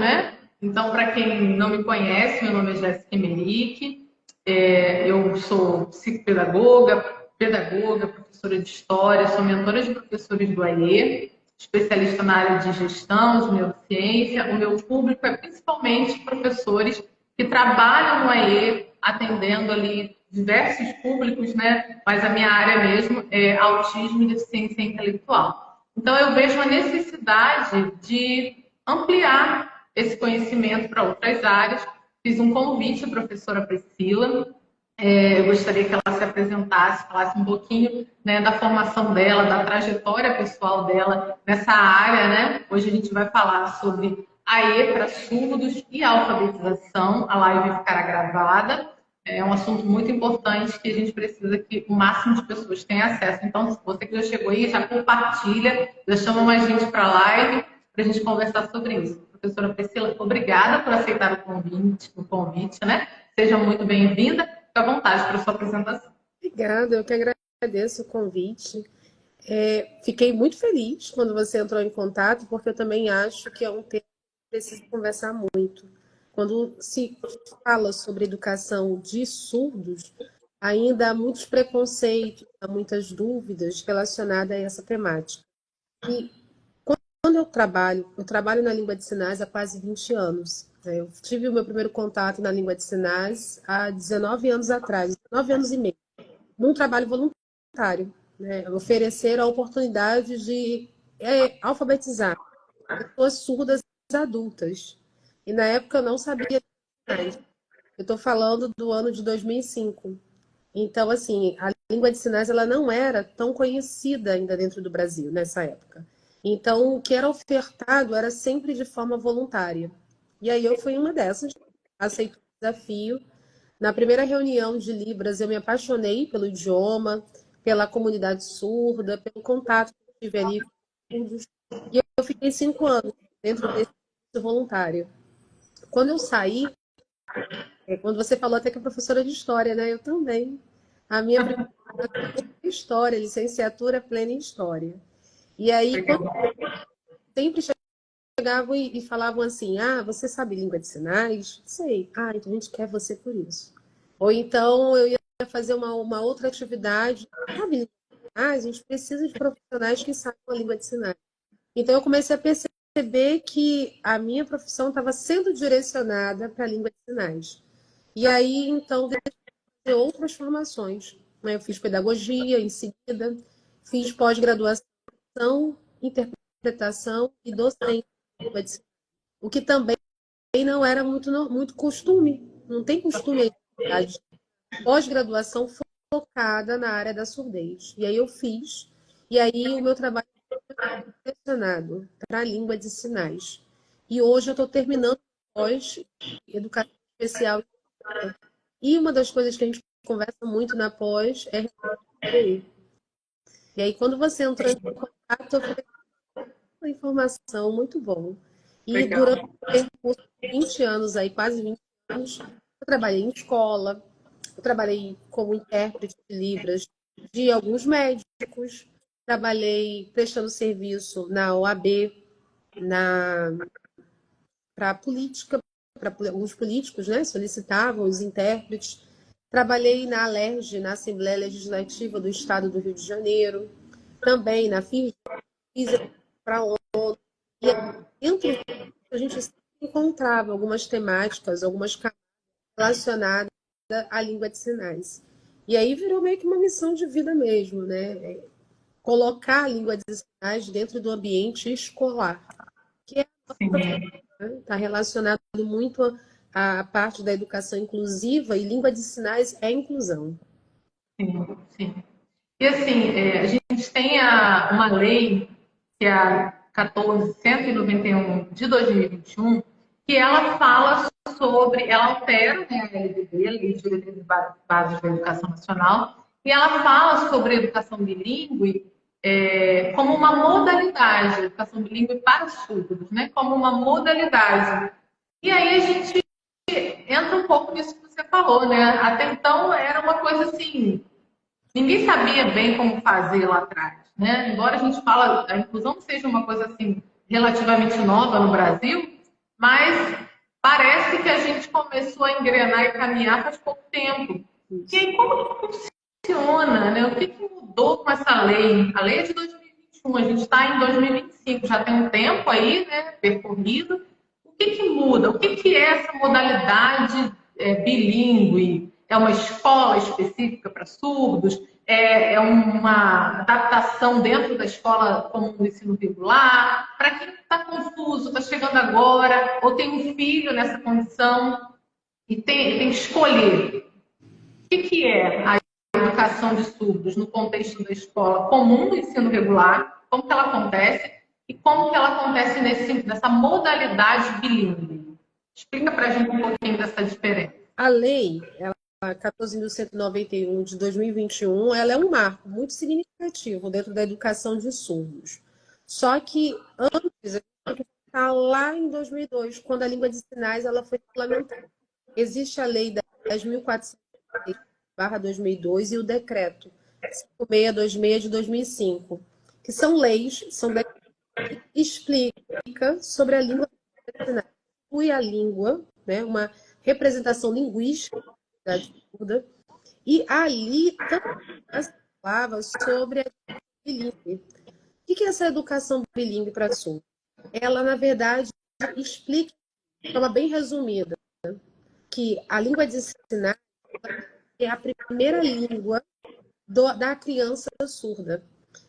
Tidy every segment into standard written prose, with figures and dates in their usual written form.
né? Então, para quem não me conhece, meu nome é Jéssica Emerick, eu sou psicopedagoga, pedagoga, professora de história, sou mentora de professores do AIE, especialista na área de gestão, de neurociência. O meu público é principalmente professores que trabalham no AIE, atendendo ali diversos públicos, né? Mas a minha área mesmo é autismo e deficiência intelectual. Então, eu vejo a necessidade de ampliar esse conhecimento para outras áreas. Fiz um convite à professora Priscila. Eu gostaria que ela se apresentasse, falasse um pouquinho, né, da formação dela, da trajetória pessoal dela nessa área, né? Hoje a gente vai falar sobre AE para surdos e alfabetização. A live ficará gravada. É um assunto muito importante que a gente precisa que o máximo de pessoas tenham acesso. Então, se você que já chegou aí, já compartilha, já chama mais gente para a live para a gente conversar sobre isso. Professora Priscila, obrigada por aceitar o convite, né? Seja muito bem-vinda. Fique à vontade para a sua apresentação. Obrigada, eu que agradeço o convite. Fiquei muito feliz quando você entrou em contato, porque eu também acho que é um tema que precisa conversar muito. Quando se fala sobre educação de surdos, ainda há muitos preconceitos, há muitas dúvidas relacionadas a essa temática. E quando eu trabalho na língua de sinais há quase 20 anos. Né? Eu tive o meu primeiro contato na língua de sinais há 19 anos atrás, 19 anos e meio, num trabalho voluntário, né? Oferecer a oportunidade de alfabetizar pessoas surdas adultas. E na época eu não sabia mais. Eu estou falando do ano de 2005. Então, assim, a língua de sinais ela não era tão conhecida ainda dentro do Brasil nessa época. Então, o que era ofertado era sempre de forma voluntária. E aí eu fui uma dessas, aceitei o desafio. Na primeira reunião de Libras, eu me apaixonei pelo idioma, pela comunidade surda, pelo contato que eu tive ali com os surdos. E eu fiquei 5 anos dentro desse voluntário. Quando eu saí, quando você falou até que é professora de história, né? Eu também. A minha primeira é história, licenciatura plena em história. E aí, quando Obrigada. sempre chegavam e falavam assim: ah, você sabe língua de sinais? Sei. Ah, então a gente quer você por isso. Ou então eu ia fazer uma outra atividade. Sabe língua de sinais? A gente precisa de profissionais que saibam a língua de sinais. Então eu comecei a perceber que a minha profissão estava sendo direcionada para a língua de sinais. E aí, então, ter outras formações. Né? Eu fiz pedagogia em seguida, fiz pós-graduação, interpretação e docência, o que também não era muito costume. Não tem costume aí na cidade. Pós-graduação focada na área da surdez. E aí eu fiz, e aí o meu trabalho foi direcionado para a língua de sinais. E hoje eu estou terminando pós-educação especial. E uma das coisas que a gente conversa muito na pós é RPE. E aí, quando você entrou em contato, eu falei, uma informação muito bom. E durante Legal. o percurso de 20 anos, aí, quase 20 anos, eu trabalhei em escola, eu trabalhei como intérprete de Libras de alguns médicos, trabalhei prestando serviço na OAB, para política, para alguns políticos, né, solicitavam os intérpretes. Trabalhei na Alerj, na Assembleia Legislativa do Estado do Rio de Janeiro, também na FIS para a ONU. E dentro disso, a gente sempre encontrava algumas temáticas, algumas camadas relacionadas à língua de sinais. E aí virou meio que uma missão de vida mesmo, né? Colocar a língua de sinais dentro do ambiente escolar, que é Sim, está relacionado muito à parte da educação inclusiva e língua de sinais é inclusão. sim, sim. E assim, a gente tem uma lei, que é a 1491 de 2021, que ela fala sobre, ela altera, né, a LDB, a Lei de Diretrizes Básicas da Educação Nacional, e ela fala sobre a educação bilíngue como uma modalidade, educação bilíngue para surdos, né, como uma modalidade. E aí a gente entra um pouco nisso que você falou, né? Até então era uma coisa assim, ninguém sabia bem como fazer lá atrás, né? Embora a gente fala, a inclusão seja uma coisa assim relativamente nova no Brasil, mas parece que a gente começou a engrenar e caminhar faz pouco tempo. E aí, como que funciona, né? O que mudou com essa lei? A lei é de 2021, a gente está em 2025, já tem um tempo aí, né, percorrido. O que muda? O que é essa modalidade bilíngue? É uma escola específica para surdos? É uma adaptação dentro da escola comum do ensino regular? Para quem está confuso, está chegando agora, ou tem um filho nessa condição e tem que escolher o que é a educação de surdos no contexto da escola comum do ensino regular, como que ela acontece e como que ela acontece nessa modalidade bilíngue. Explica para a gente um pouquinho dessa diferença. A lei, ela, 14.191 de 2021, ela é um marco muito significativo dentro da educação de surdos. Só que antes, a gente tem que ficar lá em 2002, quando a língua de sinais ela foi implementada. Existe a lei 10.406/2002 e o decreto 5626 de 2005, que são leis, são decretos que explicam sobre a língua de sinais. Inclui a língua, né, uma representação linguística da surda, e ali também se falava sobre a bilíngue. O que é essa educação bilíngue para surdo? Ela, na verdade, explica de forma bem resumida que a língua de sinais é a primeira língua da criança surda.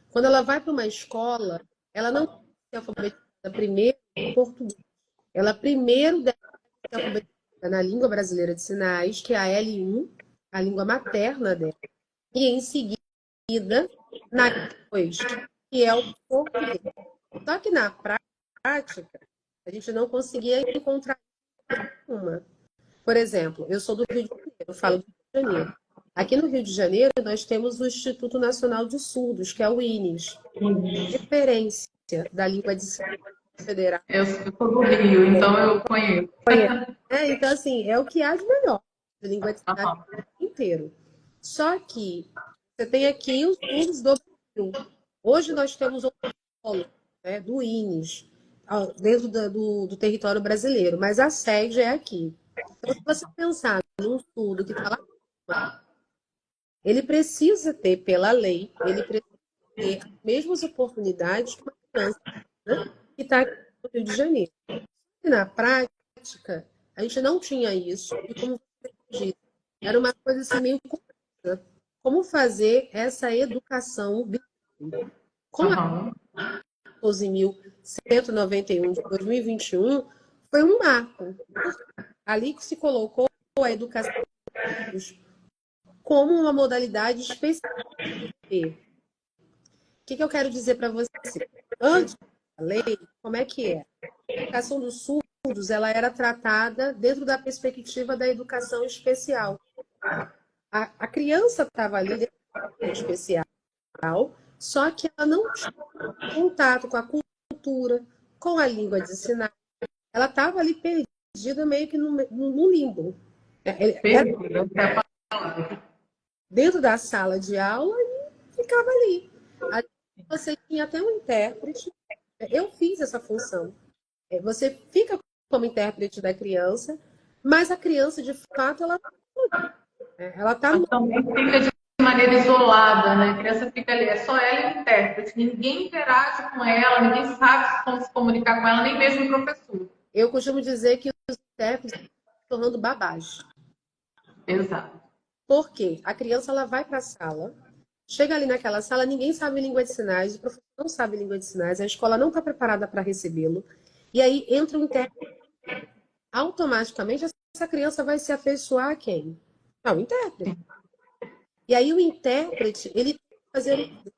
Quando ela vai para uma escola, ela não tem que ser alfabetizada primeiro em português. Ela primeiro deve ser alfabetizada na língua brasileira de sinais, que é a L1, a língua materna dela. E em seguida, na L2, que é o português. Só que na prática, a gente não conseguia encontrar uma. Por exemplo, eu sou do Rio de Janeiro, eu falo do Rio de Janeiro. Aqui no Rio de Janeiro, nós temos o Instituto Nacional de Surdos, que é o INES, referência da língua de sinais federal. Eu sou do Rio, então eu conheço. Então, assim, é o que há de melhor de língua de sinais no mundo inteiro. Só que você tem aqui os surdos do Brasil. Hoje nós temos o polo, né, do INES, dentro do território brasileiro, mas a sede é aqui. Então, se você pensar num surdo que fala, ele precisa ter, pela lei, ele precisa ter as mesmas oportunidades que uma criança, né, que está aqui no Rio de Janeiro. E na prática, a gente não tinha isso. E como você disse, era uma coisa assim meio confusa. Como fazer essa educação bilíngue? Com a 12.191 de 2021, foi um marco. Ali que se colocou a educação como uma modalidade específica. O que eu quero dizer para você? Antes da lei, como é que é? A educação dos surdos ela era tratada dentro da perspectiva da educação especial. A criança estava ali dentro da educação especial, só que ela não tinha contato com a cultura, com a língua de sinais. Ela estava ali perdida meio que no limbo. Dentro da sala de aula e ficava ali. Você tinha até um intérprete. Eu fiz essa função. Você fica como intérprete da criança, mas a criança, de fato, ela está... também fica de maneira isolada, né? A criança fica ali, é só ela e o intérprete. Ninguém interage com ela, ninguém sabe como se comunicar com ela, nem mesmo o professor. Eu costumo dizer que os intérpretes estão se tornando babás. Exato. Por quê? A criança ela vai para a sala, chega ali naquela sala, ninguém sabe língua de sinais, o professor não sabe língua de sinais, a escola não está preparada para recebê-lo, e aí entra um intérprete. Automaticamente, essa criança vai se afeiçoar a quem? Ao intérprete. E aí o intérprete, ele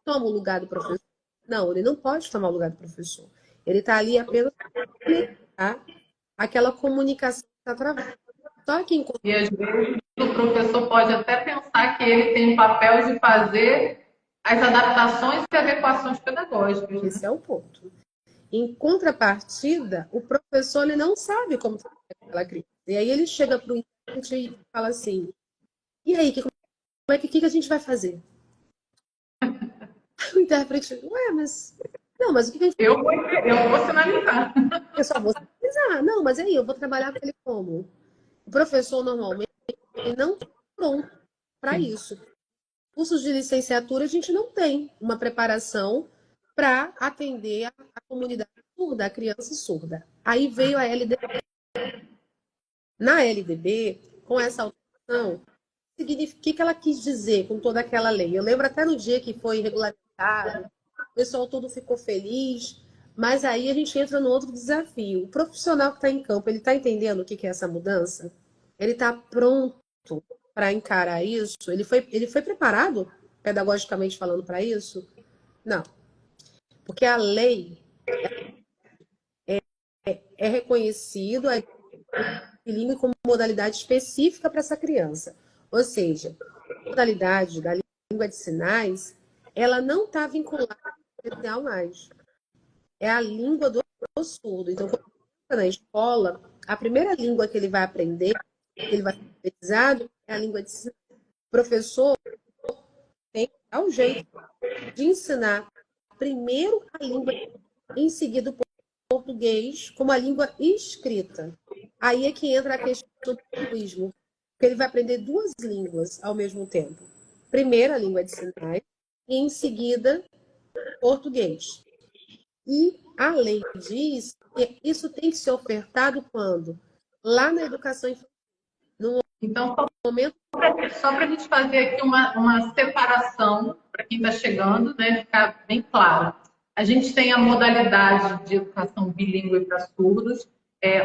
toma o lugar do professor. Não, ele não pode tomar o lugar do professor. Ele está ali apenas para conectar aquela comunicação que está travada. Só que enquanto... E às vezes o professor pode até pensar que ele tem o papel de fazer as adaptações e adequações pedagógicas. Né? Esse é o ponto. Em contrapartida, o professor ele não sabe como tratar aquela criança. E aí ele chega para o intérprete e fala assim, e aí, como é que a gente vai fazer? O intérprete, ué, mas... Não, mas o que a gente... Eu vou sinalizar. Eu só vou Não, mas aí eu vou trabalhar com ele como? O professor, normalmente, ele não está pronto para isso. Cursos de licenciatura, a gente não tem uma preparação para atender a comunidade surda, a criança surda. Aí veio a LDB. Na LDB, com essa alteração, o que ela quis dizer com toda aquela lei? Eu lembro até no dia que foi regulamentado, o pessoal todo ficou feliz, mas aí a gente entra no outro desafio. O profissional que está em campo, ele está entendendo o que é essa mudança? Ele está pronto para encarar isso? Ele foi preparado, pedagogicamente falando, para isso? Não. Porque a lei é reconhecido a bilíngue como modalidade específica para essa criança. Ou seja, a modalidade da língua de sinais, ela não está vinculada ao especial mais. É a língua do surdo. Então, quando ele está na escola, a primeira língua que ele vai aprender, que ele vai ser alfabetizado, é a língua de sinais. O professor tem que dar um jeito de ensinar primeiro a língua, em seguida o português como a língua escrita. Aí é que entra a questão do bilinguismo, porque ele vai aprender duas línguas ao mesmo tempo. Primeiro a língua de sinais e em seguida português. E a lei diz que isso tem que ser ofertado quando? Lá na educação infantil. No Então, momento. só para a gente fazer aqui uma separação, para quem está chegando, né, ficar bem claro. A gente tem a modalidade de educação bilíngue para surdos,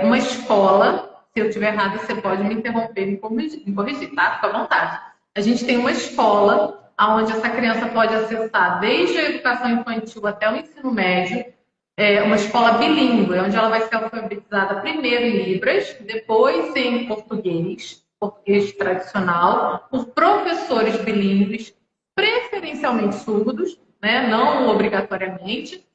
uma escola, se eu estiver errado, você pode me interromper, me corrigir, tá? Fica à vontade. A gente tem uma escola onde essa criança pode acessar desde a educação infantil até o ensino médio, uma escola bilíngue, onde ela vai ser alfabetizada primeiro em Libras, depois em português tradicional, por professores bilíngues, preferencialmente surdos, né, não obrigatoriamente,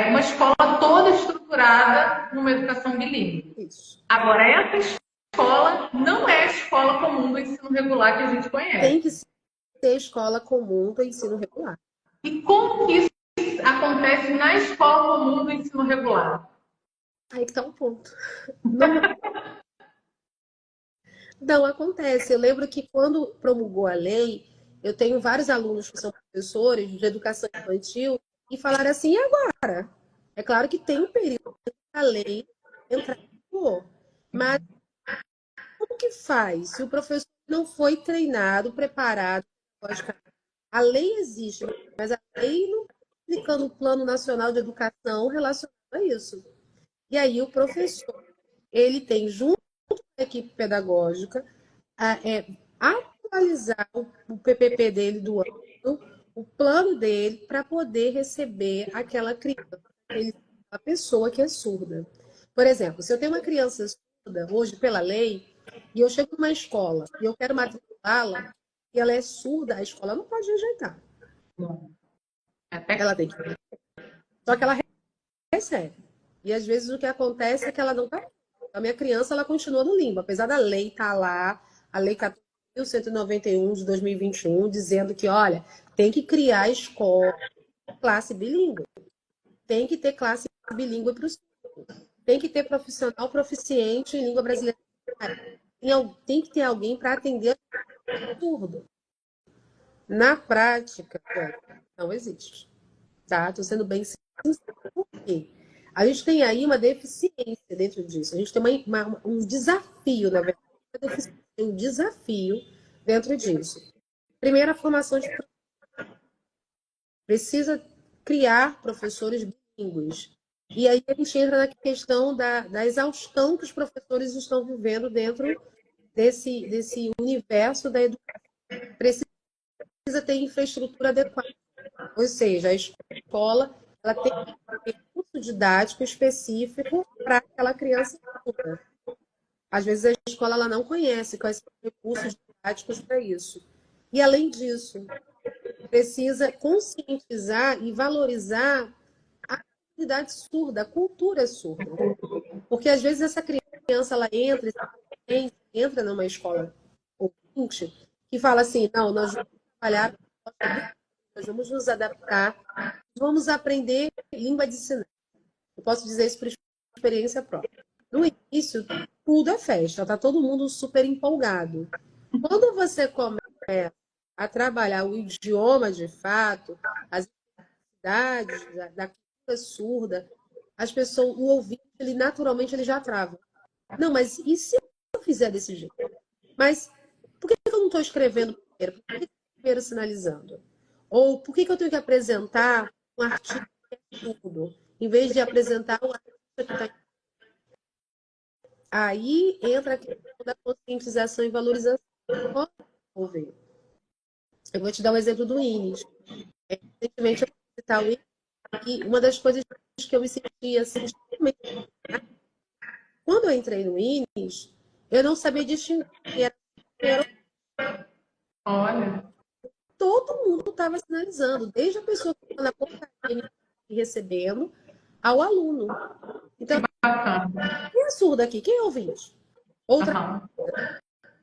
uma escola toda estruturada numa educação bilíngue. Isso. Agora, essa escola não é a escola comum do ensino regular que a gente conhece. Tem que ser escola comum do ensino regular. E como que isso acontece na escola comum do ensino regular? Aí que está um ponto. Não acontece. Eu lembro que quando promulgou a lei, eu tenho vários alunos que são professores de educação infantil e falaram assim, e agora? É claro que tem um período da lei entrar em vigor, mas como que faz se o professor não foi treinado, preparado? A lei existe, mas a lei não está aplicando o Plano Nacional de Educação relacionado a isso. E aí o professor, ele tem, junto com a equipe pedagógica, atualizar o PPP dele do ano, o plano dele, para poder receber aquela criança, a pessoa que é surda. Por exemplo, se eu tenho uma criança surda, hoje pela lei, e eu chego numa escola e eu quero matriculá-la, e ela é surda, a escola não pode rejeitar. Ela tem que. Só que ela recebe. E às vezes o que acontece é que ela não está. A minha criança, ela continua no limbo, apesar da lei estar lá, a lei 14.191 de 2021, dizendo que, olha, tem que criar escola, classe bilíngue. Tem que ter classe bilíngue para os surdos. Tem que ter profissional proficiente em língua brasileira. Tem que ter alguém para atender o surdo. Na prática, não existe. Tá? Estou sendo bem sincero. Por quê? A gente tem aí uma deficiência dentro disso. A gente tem um desafio, na verdade, um desafio dentro disso. Primeiro, a formação de precisa criar professores bilíngues. E aí a gente entra na questão da exaustão que os professores estão vivendo dentro desse universo da educação. Precisa ter infraestrutura adequada. Ou seja, a escola ela tem um recurso didático específico para aquela criança surda. Às vezes a escola ela não conhece quais são os recursos didáticos para isso. E além disso, precisa conscientizar e valorizar a comunidade surda, a cultura surda. Porque às vezes essa criança ela entra numa escola ouvinte que fala assim, não, nós vamos trabalhar, nós vamos nos adaptar, vamos aprender língua de sinais. Eu posso dizer isso por experiência própria. No início, tudo é festa, tá todo mundo super empolgado. Quando você começa a trabalhar o idioma de fato, as necessidades da cultura surda, as pessoas, o ouvinte, ele naturalmente ele já trava. Não, mas e se eu fizer desse jeito? Mas por que eu não estou escrevendo primeiro? Por que eu estou primeiro sinalizando? Ou por que eu tenho que apresentar um artigo que é surdo, em vez de apresentar um artigo que está. Aí entra a questão da conscientização e valorização. Como desenvolver? Eu vou te dar o exemplo do INES. Recentemente, eu vou citar o INES, que uma das coisas que eu me sentia assim, quando eu entrei no INES, eu não sabia distinguir quem era. Olha, Todo mundo estava sinalizando, desde a pessoa que estava na portaria recebendo, ao aluno. Então, bacana. quem é surdo aqui? Quem é ouvinte? Outra, Aham.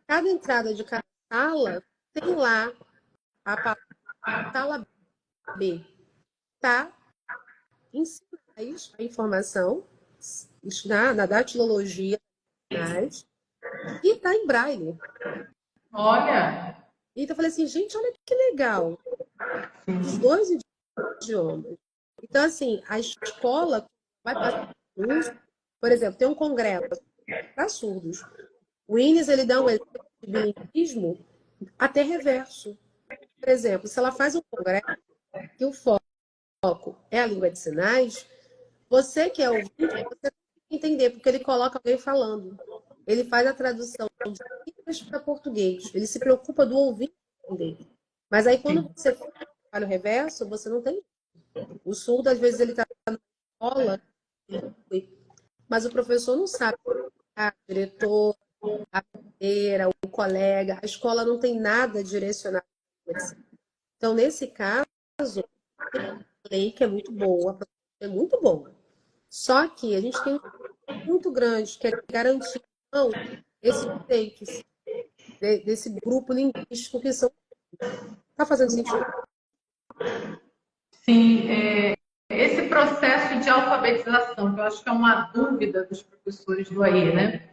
cada entrada de cada sala tem lá a palavra sala B. Tá em sinais a informação na datilologia sinais, e está em braille. Olha, Então eu falei assim, gente, olha que legal. Os sim. dois idiomas. Então, assim, a escola vai passar por exemplo, tem um congresso para surdos. O INES, ele dá um exemplo de bilinguismo até reverso. Por exemplo, se ela faz um congresso que o foco é a língua de sinais, você que é ouvinte, você tem que entender, porque ele coloca alguém falando. Ele faz a tradução de Libras para português. Ele se preocupa do ouvinte entender. Mas aí, quando Sim. você faz o reverso, você não tem. O surdo, às vezes, ele está na escola, mas o professor não sabe. A diretor, a cadeira, o colega, a escola não tem nada direcionado. Então, nesse caso, tem uma lei que é muito boa, é muito boa. Só que a gente tem um muito grande, que é garantir não, esses direitos desse grupo linguístico que são. Está fazendo sentido? Sim, esse processo de alfabetização, que eu acho que é uma dúvida dos professores do AE, né?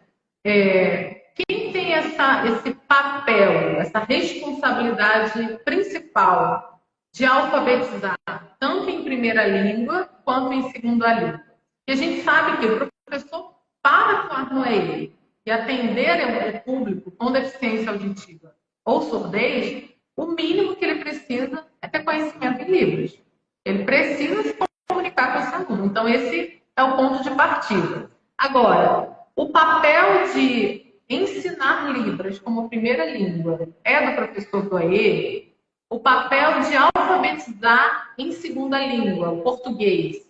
Quem tem esse papel, essa responsabilidade principal de alfabetizar, tanto em primeira língua quanto em segunda língua? E a gente sabe que o professor, para atuar no AE e atender o público com deficiência auditiva ou surdez, o mínimo que ele precisa é ter conhecimento em Libras. Ele precisa se comunicar com esse aluno. Então, esse é o ponto de partida. Agora, o papel de ensinar Libras como primeira língua é do professor do AE, o papel de alfabetizar em segunda língua, o português,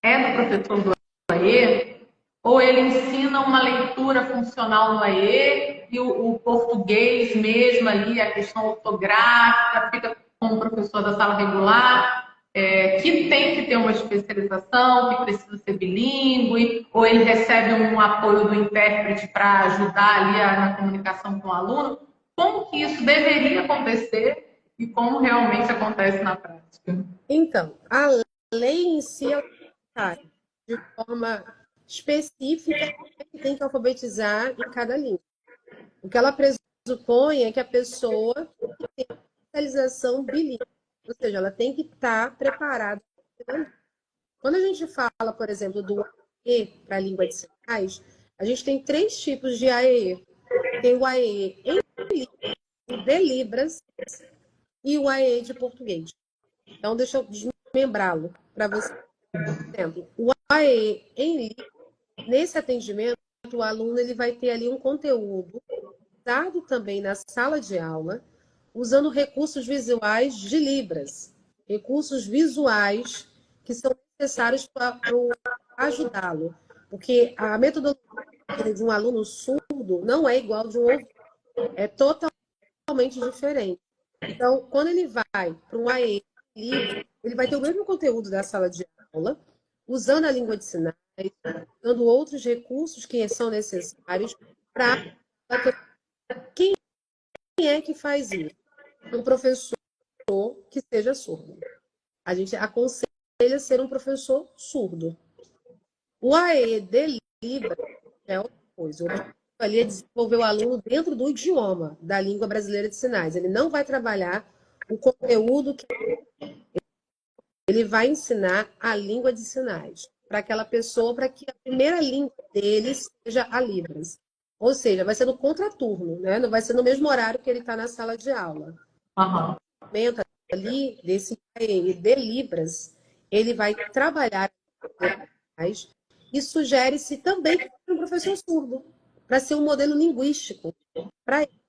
é do professor do AE, ou ele ensina uma leitura funcional no AE e o português mesmo ali, a questão ortográfica, fica com o professor da sala regular, que tem que ter uma especialização, que precisa ser bilíngue, ou ele recebe um apoio do intérprete para ajudar ali na comunicação com o aluno. Como que isso deveria acontecer e como realmente acontece na prática? Então, a lei em si ela tá de forma específica que tem que alfabetizar em cada língua. O que ela pressupõe é que a pessoa tem especialização bilíngue, ou seja, ela tem que estar preparada. Quando a gente fala, por exemplo, do AE para a língua de sinais, a gente tem três tipos de AE. Tem o AE em de Libras e o AE de português. Então, deixa eu desmembrá-lo para você. Por exemplo, o AE em Libras, nesse atendimento, o aluno ele vai ter ali um conteúdo dado também na sala de aula, usando recursos visuais de Libras, recursos visuais que são necessários para ajudá-lo, porque a metodologia de um aluno surdo não é igual de um ouvido, é totalmente diferente. Então, quando ele vai para um AE Libras, ele vai ter o mesmo conteúdo da sala de aula, usando a língua de sinais, usando outros recursos que são necessários para quem é que faz isso? Um professor que seja surdo. A gente aconselha ser um professor surdo. O AE de Libra é outra coisa. O objetivo ali é desenvolver o aluno dentro do idioma da língua brasileira de sinais. Ele não vai trabalhar o conteúdo que ele vai ensinar a língua de sinais para aquela pessoa, para que a primeira língua dele seja a Libras. Ou seja, vai ser no contraturno, né? Não vai ser no mesmo horário que ele está na sala de aula. Aham. O momento ali desse de Libras, ele vai trabalhar mais e sugere-se também que seja um professor surdo, para ser um modelo linguístico para ele.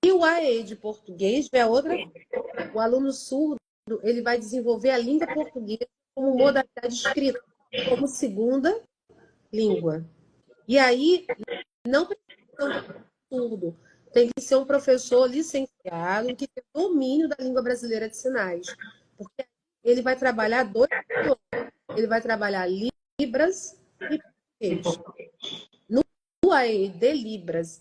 E o AE de português é outra coisa. O aluno surdo, ele vai desenvolver a língua portuguesa como modalidade escrita, como segunda língua. E aí, não precisa ser um professor surdo, tem que ser um professor licenciado que tem domínio da língua brasileira de sinais. Porque ele vai trabalhar dois idiomas. Ele vai trabalhar Libras e português. No AE de Libras,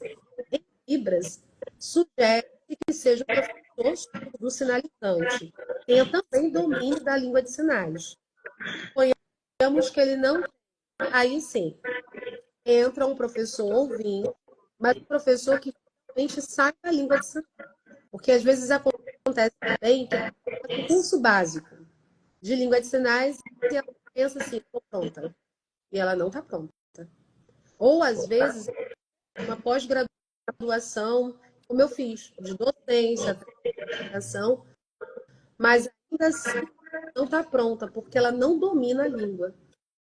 em Libras, sugere que seja um professor do sinalizante. Tenha também domínio da língua de sinais. Suponhamos que ele não tem. Aí sim, entra um professor ouvinte, mas um professor que realmente sabe a língua de sinais. Porque às vezes acontece também que é um curso básico de língua de sinais e ela pensa assim, estou pronta. E ela não está pronta. Ou às vezes, uma pós-graduação, como eu fiz, de docência, apresentação, mas ainda assim não está pronta, porque ela não domina a língua.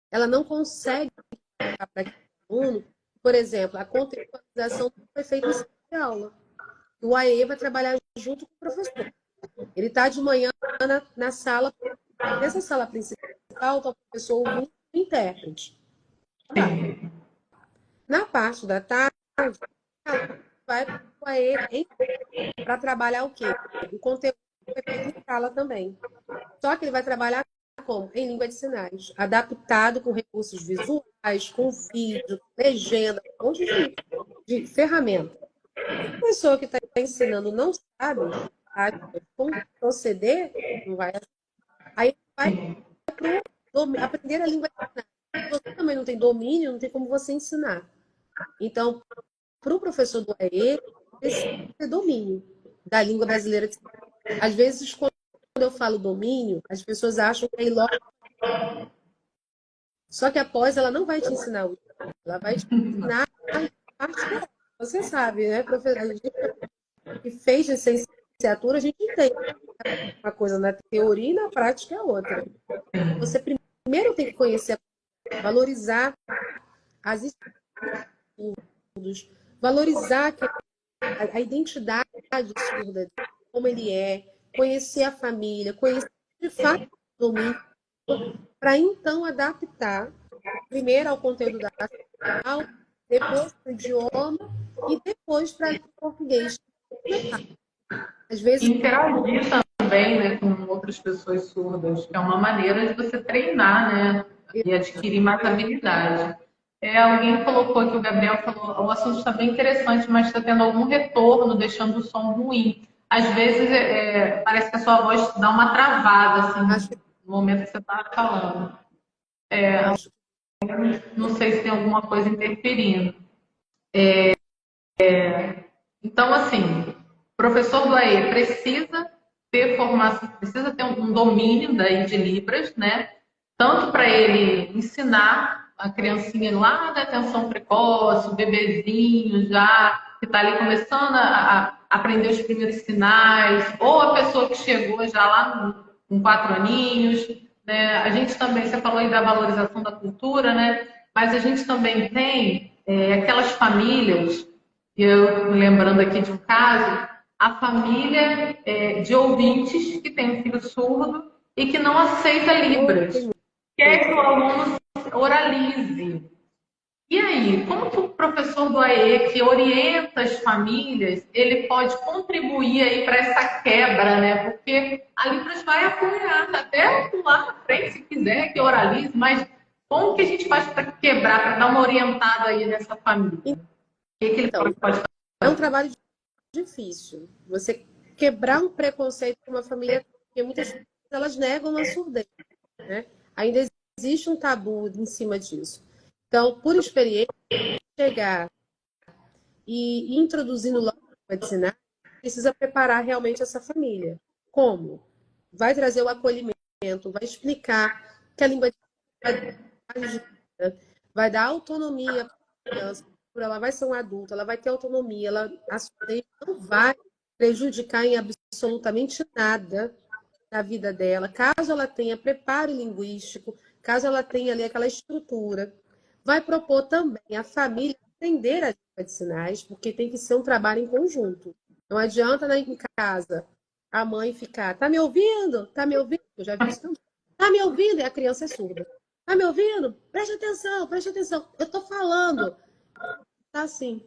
Ela não consegue para aquele aluno, por exemplo, a contextualização foi feita em sala de aula. O AE vai trabalhar junto com o professor. Ele está de manhã na sala, nessa sala principal, está o professor ouvindo o intérprete. Tá. Na parte da tarde, vai para o AE para trabalhar o quê? O conteúdo foi feito em sala também. Só que ele vai trabalhar como? Em língua de sinais, adaptado com recursos visuais, com vídeo, legenda, um monte de ferramenta. Se a pessoa que está ensinando não sabe como proceder, não vai. Aí vai para aprender a língua de sinais. Se você também não tem domínio, não tem como você ensinar. Então, para o professor do AE, precisa ter domínio da língua brasileira de sinais. Às vezes, quando eu falo domínio, as pessoas acham que é logo. Só que após ela não vai te ensinar o idioma, ela vai te ensinar a parte teórica. Você sabe, né, professor? A gente que fez licenciatura, a gente entende uma coisa na teoria e na prática é outra. Você primeiro tem que conhecer, valorizar as estudos, valorizar a identidade surda, como ele é, conhecer a família, conhecer de fato o domínio, para então adaptar primeiro ao conteúdo da aula, depois para o idioma e depois para o português. Às vezes Interagir também, né, com outras pessoas surdas, que é uma maneira de você treinar, né, e adquirir mais habilidade. Alguém colocou aqui, o Gabriel falou, o assunto está bem interessante, mas está tendo algum retorno, deixando o som ruim. Às vezes parece que a sua voz dá uma travada, assim, no momento que você está falando. Não sei se tem alguma coisa interferindo. Então, assim, o professor do AE precisa ter formação, precisa ter um domínio daí de Libras, né? Tanto para ele ensinar a criancinha lá da atenção precoce, o bebezinho já que está ali começando a aprender os primeiros sinais, ou a pessoa que chegou já lá com 4 aninhos, né? A gente também, você falou aí da valorização da cultura, né? Mas a gente também tem aquelas famílias, e eu me lembrando aqui de um caso, a família de ouvintes que tem um filho surdo e que não aceita Libras, quer que o aluno oralize. E aí, como que o professor do AE, que orienta as famílias, ele pode contribuir aí para essa quebra, né? Porque a Libras vai apoiar, até lá na frente, se quiser, que oralize, mas como que a gente faz para quebrar, para dar uma orientada aí nessa família? O que ele pode fazer? É um trabalho difícil. Você quebrar um preconceito com uma família, porque muitas vezes elas negam a surdez, né? Ainda existe um tabu em cima disso. Então, por experiência, chegar e introduzindo logo a medicina, precisa preparar realmente essa família. Como? Vai trazer o acolhimento, vai explicar que a língua vai dar autonomia para a criança, ela vai ser um adulto, ela vai ter autonomia, ela não vai prejudicar em absolutamente nada na vida dela, caso ela tenha preparo linguístico, caso ela tenha ali aquela estrutura. Vai propor também a família aprender a língua de sinais, porque tem que ser um trabalho em conjunto. Não adianta, né, em casa a mãe ficar, tá me ouvindo? Tá me ouvindo? Eu já vi isso também. Tá me ouvindo? E a criança é surda. Tá me ouvindo? Preste atenção, preste atenção. Eu tô falando. Tá assim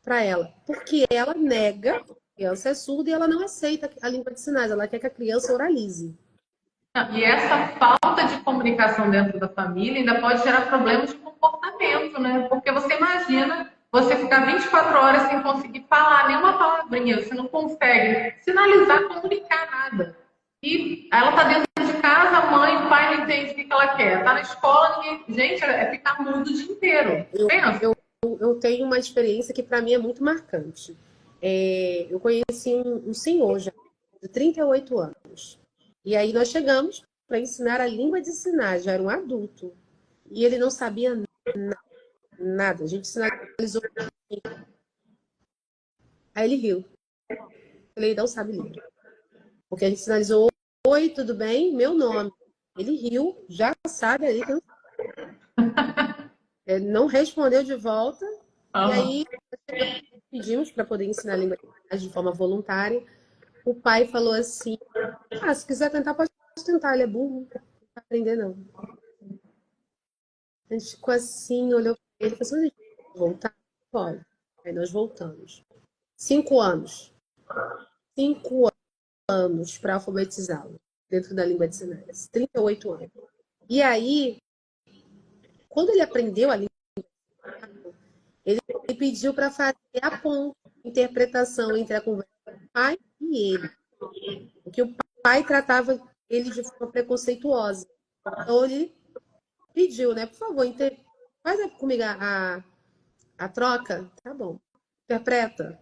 para ela, porque ela nega, a criança é surda e ela não aceita a língua de sinais, ela quer que a criança oralize. E essa falta de comunicação dentro da família ainda pode gerar problemas de comportamento, né? Porque você imagina você ficar 24 horas sem conseguir falar nenhuma palavrinha, você não consegue sinalizar, comunicar nada. E ela está dentro de casa, a mãe, o pai não entende o que ela quer. Está na escola, ninguém... Gente, é ficar mudo o dia inteiro. Pensa. Eu tenho uma experiência que para mim é muito marcante. Eu conheci um senhor já, de 38 anos. E aí nós chegamos para ensinar a língua de sinais, já era um adulto. E ele não sabia nada. A gente sinalizou. Aí ele riu. Ele não sabe ler. Porque a gente sinalizou: oi, tudo bem? Meu nome. Ele riu, já sabe ali. Ele não respondeu de volta. E aí pedimos para poder ensinar a língua de forma voluntária. O pai falou assim: se quiser tentar, pode tentar. Ele é burro, não vai aprender, não. A gente ficou assim, olhou para ele e falou assim: voltar? Pode. Aí nós voltamos. 5 anos. 5 anos para alfabetizá-lo dentro da língua de sinais. 38 anos. E aí, quando ele aprendeu a língua, ele pediu para fazer a ponte, interpretação entre a conversa do pai e ele. Porque o pai tratava ele de forma preconceituosa. Então ele pediu, né? Por favor, faz comigo a troca. Tá bom. Interpreta.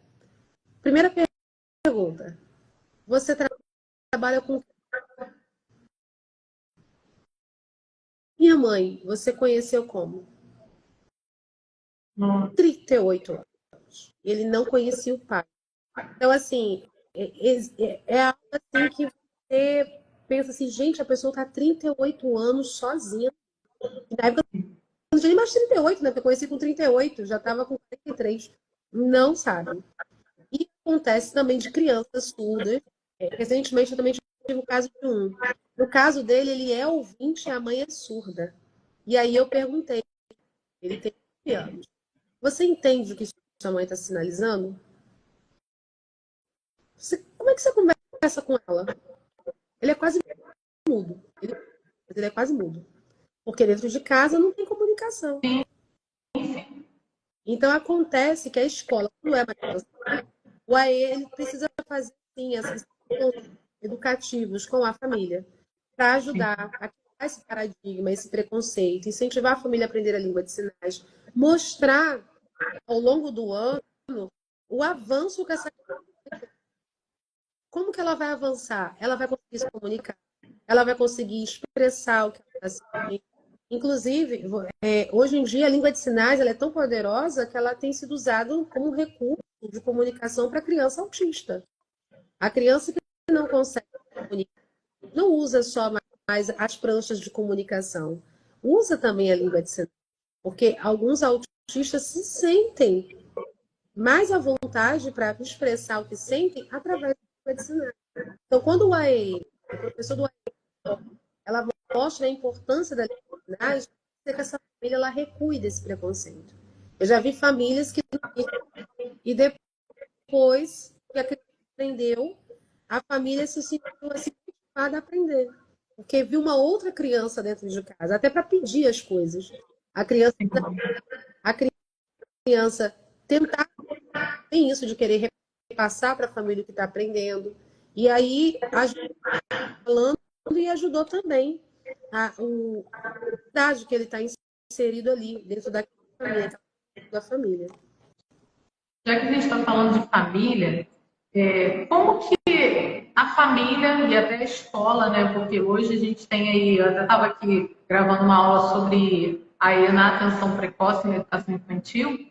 Primeira pergunta. Você trabalha com... Minha mãe, você conheceu como? 38 anos. Ele não conhecia o pai. Então, assim, é algo assim que você pensa assim, gente, a pessoa está 38 anos sozinha. Na época, eu não tinha nem mais 38, né? Porque eu conheci com 38, já estava com 43. Não sabe. E acontece também de crianças surdas. Recentemente, eu também tive o caso de um. No caso dele, ele é ouvinte e a mãe é surda. E aí eu perguntei, ele tem 9 anos. Você entende o que sua mãe está sinalizando? Como é que você conversa com ela? Ele é quase mudo. Ele é quase mudo. Porque dentro de casa não tem comunicação. Então acontece que a escola, quando é mais o AE, ele precisa fazer sim, esses educativos com a família para ajudar a quebrar esse paradigma, esse preconceito, incentivar a família a aprender a língua de sinais, mostrar ao longo do ano o avanço que essa... Como que ela vai avançar? Ela vai conseguir se comunicar, ela vai conseguir expressar o que ela está sentindo. Inclusive, hoje em dia, a língua de sinais ela é tão poderosa que ela tem sido usada como recurso de comunicação para a criança autista. A criança que não consegue comunicar não usa só mais as pranchas de comunicação, usa também a língua de sinais. Porque alguns autistas se sentem mais à vontade para expressar o que sentem através da língua de sinais. Então, quando o AE, o professor do AE, ela mostra a importância da língua de sinais, que essa família ela recue desse preconceito. Eu já vi famílias que... E depois que a criança aprendeu, a família se sentiu assim, motivada a aprender. Porque viu uma outra criança dentro de casa, até para pedir as coisas. A criança tentar, tem isso de querer repassar para a família o que está aprendendo. E aí, falando e ajudou também a idade que ele está inserido ali, dentro da família. Já que a gente está falando de família, como que a família e até a escola, né? Porque hoje a gente tem aí, eu até estava aqui gravando uma aula sobre aí na atenção precoce na educação infantil,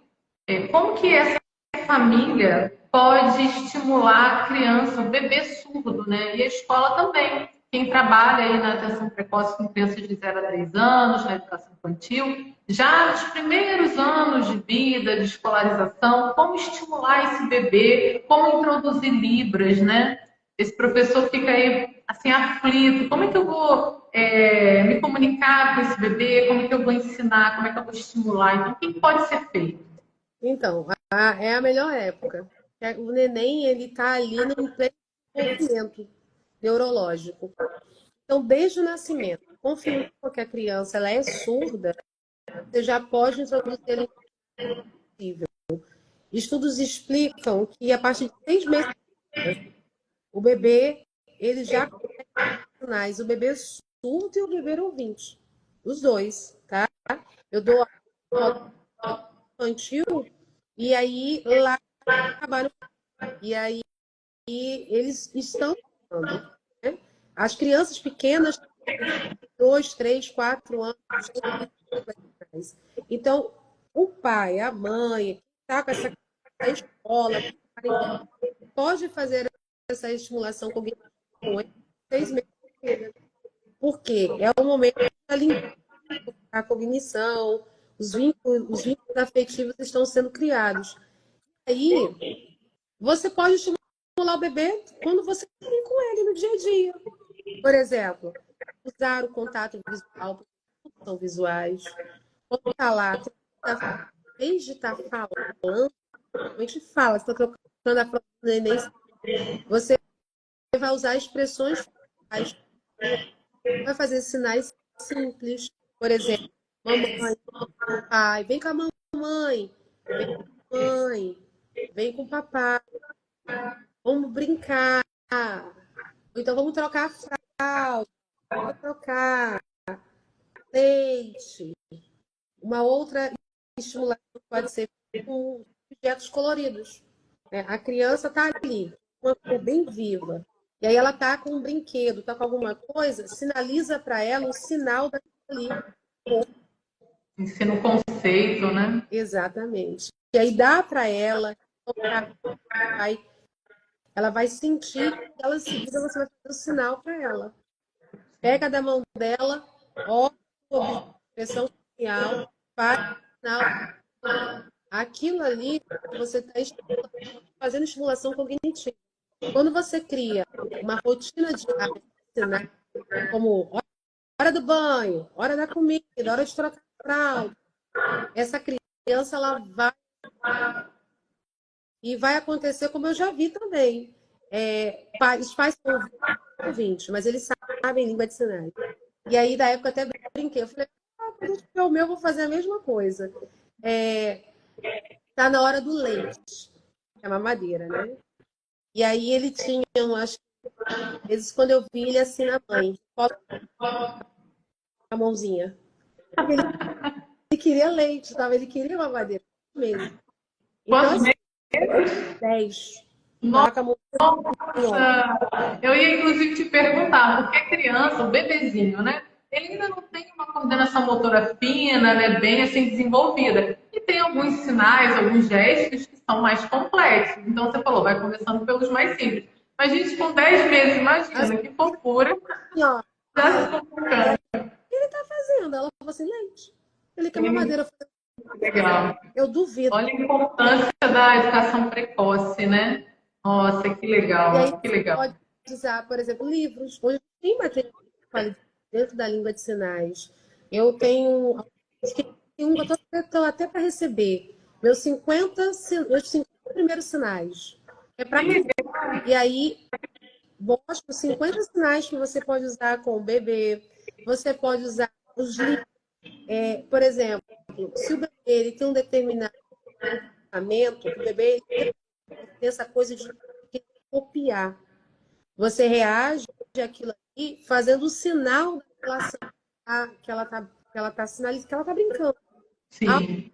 como que essa família pode estimular a criança, o bebê surdo, né? E a escola também. Quem trabalha aí na atenção precoce com crianças de 0 a 3 anos, na educação infantil, já nos primeiros anos de vida, de escolarização, como estimular esse bebê, como introduzir Libras, né? Esse professor fica aí, assim, aflito. Como é que eu vou me comunicar com esse bebê? Como é que eu vou ensinar? Como é que eu vou estimular? Então, o que pode ser feito? Então, é a melhor época. O neném, ele está ali no pleno desenvolvimento neurológico. Então, desde o nascimento, confirmou que a criança ela é surda, você já pode introduzir ele possível. Estudos explicam que a partir de 6 meses, o bebê, ele já consegue sinais, o bebê surdo e o bebê ouvinte. Os dois, tá? Eu dou aula infantil e aí lá trabalho. E aí eles estão falando, né? As crianças pequenas, 2, 3, 4 anos, então o pai, a mãe, que está com essa criança na escola, pode fazer essa estimulação cognitiva com ele, 6 meses de vida. Porque é o momento da a cognição, os vínculos afetivos estão sendo criados. Aí, você pode estimular o bebê quando você está com ele no dia a dia. Por exemplo, usar o contato visual, porque são visuais. Quando está lá, em vez de estar falando, a gente fala, você está trocando a frase do neném, você vai usar expressões faciais, vai fazer sinais simples. Por exemplo, mamãe, pai, vem com a mamãe, vem com a mãe, vem com o papai, vamos brincar. Então vamos trocar a fralda, vamos trocar leite. Uma outra estimulação pode ser com objetos coloridos. A criança está ali, uma cor bem viva. E aí ela está com um brinquedo, está com alguma coisa, sinaliza para ela um sinal daquilo ali. Ensina o conceito, né? Exatamente. E aí dá para ela tocar, ela vai sentir, e ela em seguida você vai fazer o sinal para ela. Pega da mão dela, olha a expressão facial, faz o sinal. Aquilo ali, você está fazendo estimulação cognitiva. Quando você cria uma rotina diária de sinais, como hora do banho, hora da comida, hora de trocar a fralda, essa criança ela vai e vai acontecer como eu já vi também. Os pais são ouvintes, mas eles sabem língua de sinais. E aí, da época, até brinquei. Eu falei, quando eu tiver o meu, eu vou fazer a mesma coisa. Tá na hora do leite, que é a mamadeira, né? E aí ele tinha, acho que, às vezes, quando eu vi ele assim na mãe, a mãozinha. Ele queria leite, sabe? Ele queria mamadeira mesmo. Então, Quantos assim, meses? 10. Nossa, Tava com a mãozinha. eu ia inclusive te perguntar, porque a criança, o bebezinho, né? Ele ainda não tem uma coordenação motora fina, né? Bem assim desenvolvida. E tem alguns sinais, alguns gestos que são mais complexos. Então você falou, vai começando pelos mais simples. Mas gente com 10 meses, imagina, que fofura. Assim, ó, Já se complicando. o que ele tá fazendo? Ela falou assim, leite. Ele quer mamadeira. Legal. Eu duvido. Olha a importância da educação precoce, né? Nossa, que E aí legal, que você legal. pode usar, por exemplo, livros. Hoje tem material de qualidade dentro da língua de sinais. Eu tenho que eu estou até para receber. Meus 50 primeiros sinais. É para quem? E aí, mostro 50 sinais que você pode usar com o bebê. Você pode usar os livros. Por exemplo, se o bebê ele tem um determinado comportamento, o bebê ele tem essa coisa de copiar. Você reage àquilo ali fazendo o sinal da relação que ela está ela está sinalizando que ela está brincando. Sim.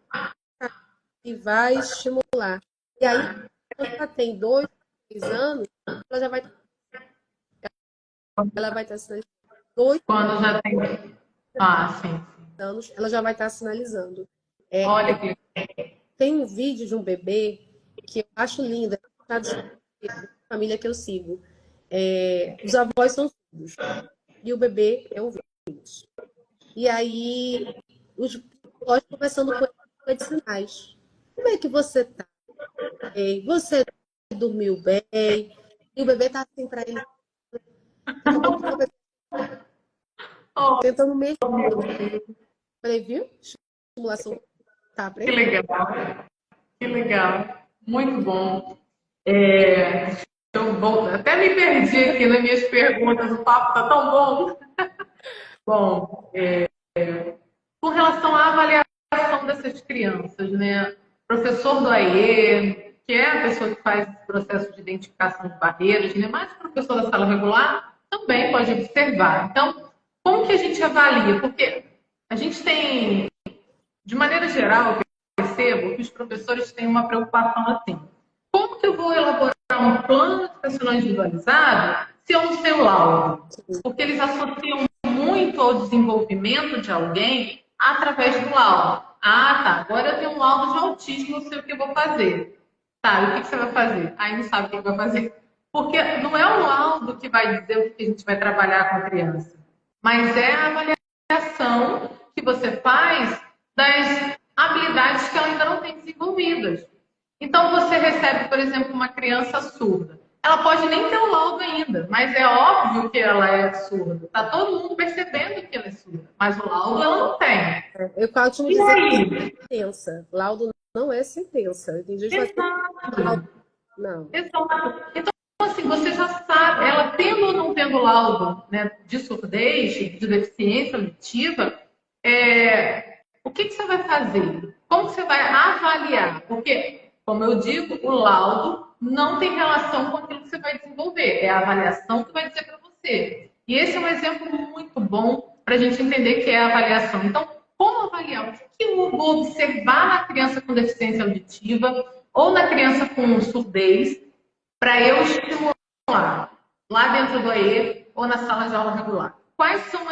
E vai estimular. E aí, quando ela tem 2, 3 anos, ela já vai estar sinalizando. 2 Quando já tem. Ah, sim. anos, ela já vai estar sinalizando. É, Olha que. tem um vídeo de um bebê que eu acho lindo, é da família que eu sigo. Os avós são surdos e o bebê é ouvinte. E aí, os avós conversando com ele de sinais. Como é que você tá? Você dormiu bem? E o bebê tá assim para ele. Daqui a pouco o bebê Oh, tentando mexer. Falei, viu? Estimulação tá que aprendendo. legal. Que legal. Muito bom. Até me perdi aqui nas minhas perguntas, o papo tá tão bom. Bom, com relação à avaliação dessas crianças, né? Professor do AIE, que é a pessoa que faz esse processo de identificação de barreiras, né? Mas o professor da sala regular também pode observar. Então, como que a gente avalia? Porque a gente tem, de maneira geral, eu percebo que os professores têm uma preocupação assim. Como que eu vou elaborar um plano educacional individualizado se eu não sei o laudo? Porque eles associam muito ao desenvolvimento de alguém através do laudo. Ah, tá, agora eu tenho um laudo de autismo, não sei o que eu vou fazer. Tá, e o que você vai fazer? Aí não sabe o que vai fazer. Porque não é o laudo que vai dizer o que a gente vai trabalhar com a criança, mas é a avaliação que você faz das habilidades que ela ainda não tem desenvolvidas. Então, você recebe, por exemplo, uma criança surda. Ela pode nem ter o laudo ainda, mas é óbvio que ela é surda. Está todo mundo percebendo que ela é surda, mas o laudo ela não tem. Eu costumo E dizer que aí? é sentença. Laudo não é sentença. Tem gente que fala assim, laudo. Exato, Não. exato. Então, assim, você já sabe, ela tendo ou não tendo laudo, né, de surdez, de deficiência auditiva, o que você vai fazer? Como você vai avaliar? Porque, como eu digo, o laudo não tem relação com aquilo que você vai desenvolver. É a avaliação que vai dizer para você. E esse é um exemplo muito bom para a gente entender que é a avaliação. Então, como avaliar? O que eu vou observar na criança com deficiência auditiva ou na criança com surdez para eu estimular lá dentro do AE ou na sala de aula regular? Quais são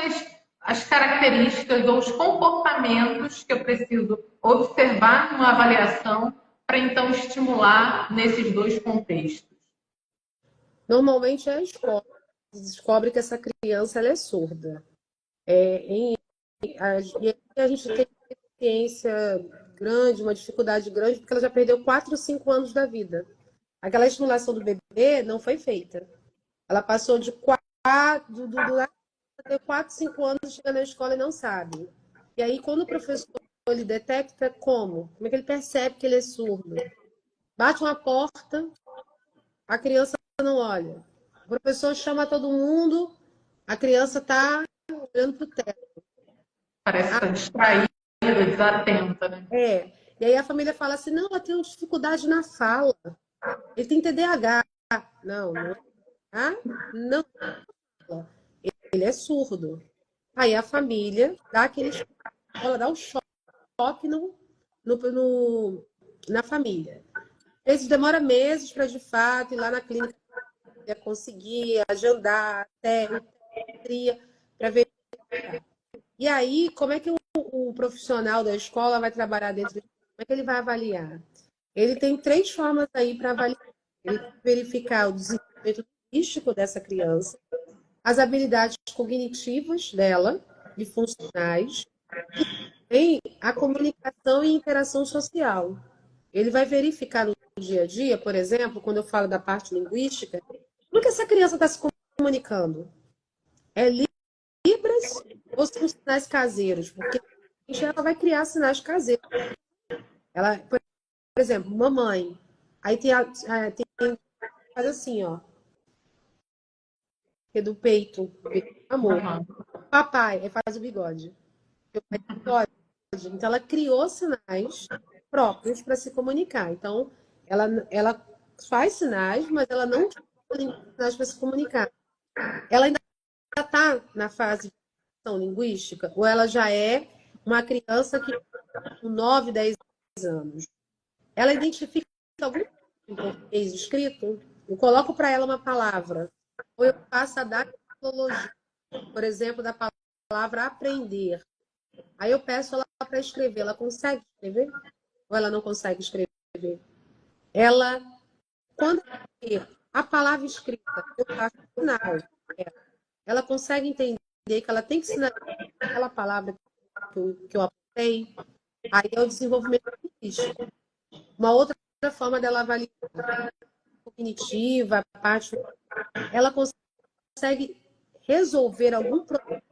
as características ou os comportamentos que eu preciso observar numa avaliação para então estimular nesses dois contextos? Normalmente é a escola que descobre que essa criança ela é surda. E aí a gente tem uma deficiência grande, uma dificuldade grande, porque ela já perdeu 4, 5 anos da vida. Aquela estimulação do bebê não foi feita. Ela passou de 4, 5 anos, chega na escola e não sabe. E aí, quando o professor ele detecta como é que ele percebe que ele é surdo? Bate uma porta, a criança não olha. O professor chama todo mundo, a criança está olhando para o teto. Parece que está distraída, desatenta, né? E aí a família fala assim, não, ela tem dificuldade na fala. Ele tem TDAH. Não, não é. Não, ele é surdo. Aí a família dá aquele choque, ela dá um choque na família. Às vezes demora meses para, de fato, ir lá na clínica conseguir agendar até para ver. E aí, como é que o profissional da escola vai trabalhar dentro? Como é que ele vai avaliar? Ele tem 3 formas aí para avaliar. Ele vai verificar o desenvolvimento linguístico dessa criança, as habilidades cognitivas dela, e funcionais, e a comunicação e interação social. Ele vai verificar no dia a dia, por exemplo, quando eu falo da parte linguística, como que essa criança está se comunicando? É Libras ou são sinais caseiros? Porque ela vai criar sinais caseiros. Ela, por exemplo, mamãe. Aí faz assim, ó. Que é do peito, amor. Papai, aí faz o bigode. Então, ela criou sinais próprios para se comunicar. Então, ela faz sinais, mas ela não tem sinais para se comunicar. Ela ainda está na fase de linguística ou ela já é uma criança que com 9, 10 anos, ela identifica algum em português escrito, eu coloco para ela uma palavra, ou eu faço a datilologia, por exemplo, da palavra aprender. Aí eu peço ela para escrever. Ela consegue escrever? Ou ela não consegue escrever? Ela, quando vê a palavra escrita, eu faço sinal. Ela consegue entender que ela tem que sinalizar aquela palavra que eu apontei. Aí é o desenvolvimento linguístico. Uma outra forma dela avaliar a cognitiva, a parte, ela consegue resolver algum problema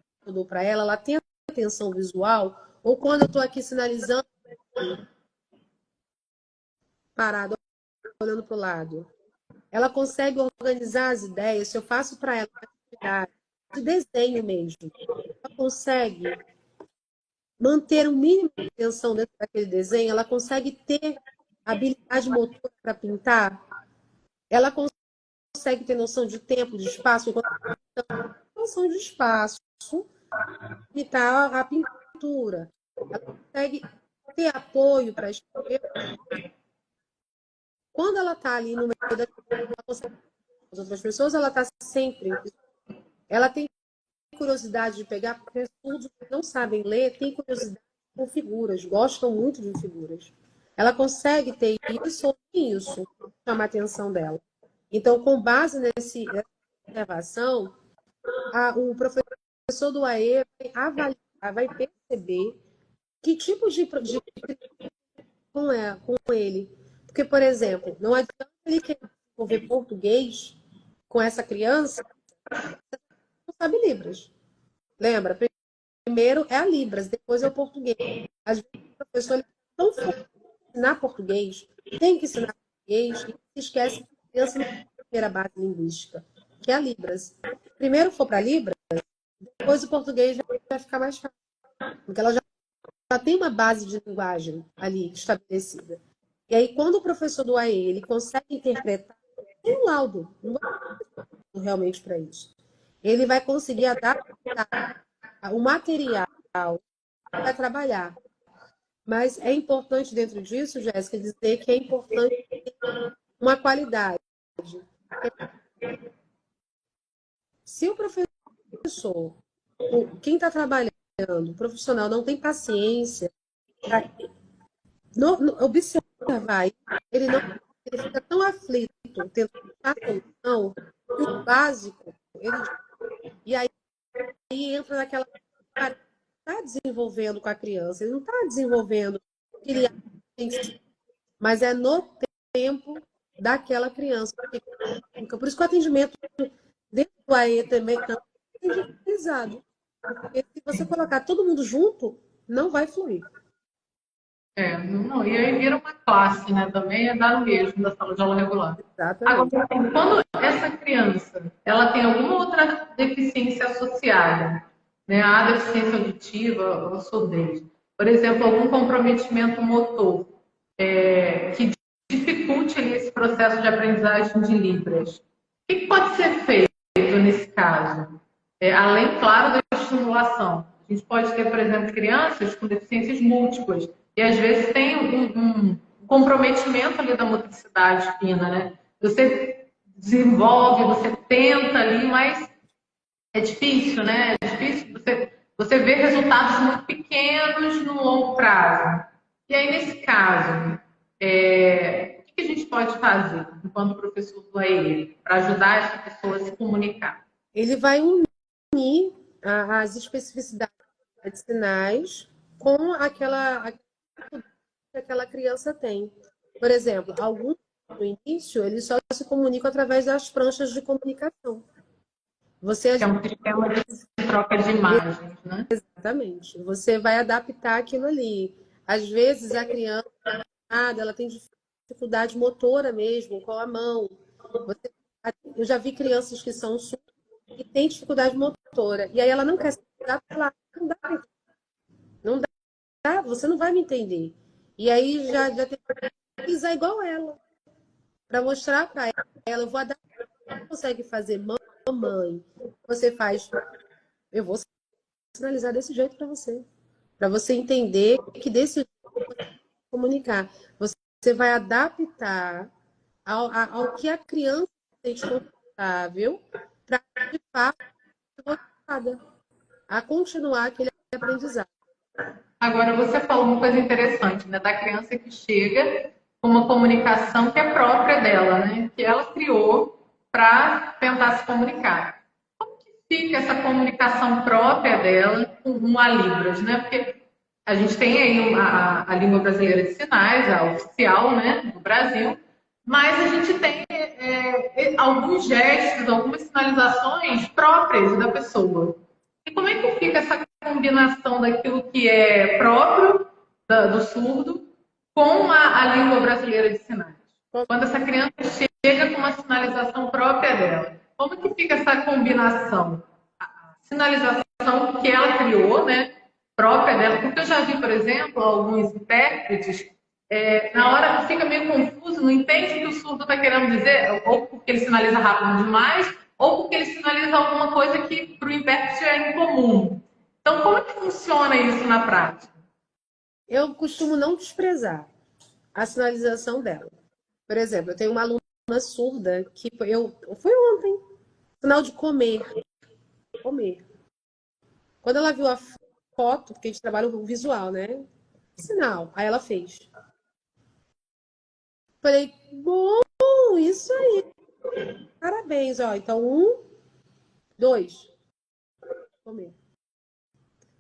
para ela, ela tem atenção visual, ou quando eu estou aqui sinalizando, parado, olhando para o lado, ela consegue organizar as ideias. Se eu faço para ela uma atividade de desenho mesmo, ela consegue manter um mínimo de atenção dentro daquele desenho, ela consegue ter habilidade motora para pintar, ela consegue ter noção de tempo, de espaço, noção de espaço, imitar a pintura. Ela consegue ter apoio para escrever. Quando ela está ali no meio das outras pessoas, ela está sempre. Ela tem curiosidade de pegar, porque estudos que não sabem ler têm curiosidade com figuras, gostam muito de figuras. Ela consegue ter isso ou isso, chamar a atenção dela. Então, com base nessa observação, o professor do AE vai avaliar, vai perceber que tipo de com ele. Porque, por exemplo, não adianta ele querer desenvolver português com essa criança, não sabe Libras. Lembra? Primeiro é a Libras, depois é o português. Às vezes o professor ele é tão focado em ensinar português, tem que ensinar português, e se esquece que a criança não tem a primeira base linguística, que é a Libras. Primeiro for para a Libras, depois o português vai ficar mais fácil, porque ela já tem uma base de linguagem ali estabelecida. E aí, quando o professor do AE ele consegue interpretar, tem um laudo, não é realmente para isso. Ele vai conseguir adaptar o material para trabalhar. Mas é importante dentro disso, Jéssica, dizer que é importante uma qualidade. Se o professor, quem está trabalhando, o profissional não tem paciência para observar, ele fica tão aflito, tentando a solução, que o básico, e aí entra naquela está desenvolvendo com a criança, ele não está desenvolvendo o que ele acha, mas é no tempo daquela criança. Por isso que o atendimento dentro do AE também é individualizado. Porque se você colocar todo mundo junto, não vai fluir. Não, e aí vira uma classe, né? Também é dar o mesmo da sala de aula regular. Exatamente. Agora, assim, quando essa criança ela tem alguma outra deficiência associada, né? A deficiência auditiva ou surdez, por exemplo, algum comprometimento motor que dificulte ali, esse processo de aprendizagem de Libras, o que pode ser feito nesse caso? Além, claro, da estimulação. A gente pode ter, por exemplo, crianças com deficiências múltiplas, e às vezes tem um comprometimento ali da motricidade fina, né? Você desenvolve, você tenta ali, mas é difícil, né? É difícil você ver resultados muito pequenos no longo prazo. E aí, nesse caso, o que a gente pode fazer enquanto professor do AE para ajudar essa pessoa a se comunicar? Ele vai unir as especificidades de sinais com aquela que aquela criança tem. Por exemplo, alguns no início, eles só se comunicam através das pranchas de comunicação. Você Que é um sistema de troca de imagens, né? Exatamente. Você vai adaptar aquilo ali. Às vezes a criança ela tem dificuldade motora mesmo, com a mão. Eu já vi crianças que são surdas e têm dificuldade motora. E aí ela não quer se adaptar. Não dá, não dá, você não vai me entender. E aí já tem que pisar igual ela. Para mostrar para ela, eu vou adaptar. Você consegue fazer mamãe. Você faz, eu vou sinalizar desse jeito para você para você entender que desse jeito você vai comunicar. Você vai adaptar ao que a criança se sente confortável para, de fato, ser motivada a continuar aquele aprendizado. Agora, você falou uma coisa interessante, né? Da criança que chega com uma comunicação que é própria dela, né? Que ela criou para tentar se comunicar. Como que fica essa comunicação própria dela com a Libras, né? Porque a gente tem aí a língua brasileira de sinais, a oficial, né, do Brasil, mas a gente tem alguns gestos, algumas sinalizações próprias da pessoa. E como é que fica essa combinação daquilo que é próprio do surdo com a língua brasileira de sinais? Quando essa criança chega com uma sinalização própria dela, como que fica essa combinação? A sinalização que ela criou, né, própria dela, porque eu já vi, por exemplo, alguns intérpretes, na hora fica meio confuso, não entende o que o surdo está querendo dizer, ou porque ele sinaliza rápido demais, ou porque ele sinaliza alguma coisa que para o intérprete é incomum. Então, como é que funciona isso na prática? Eu costumo não desprezar a sinalização dela. Por exemplo, eu tenho uma aluna surda que foi ontem, sinal de comer. Comer. Quando ela viu a foto, porque a gente trabalha o visual, né? Sinal. Aí ela fez. Falei, bom, isso aí. Parabéns, ó. Então, 1, 2, comer.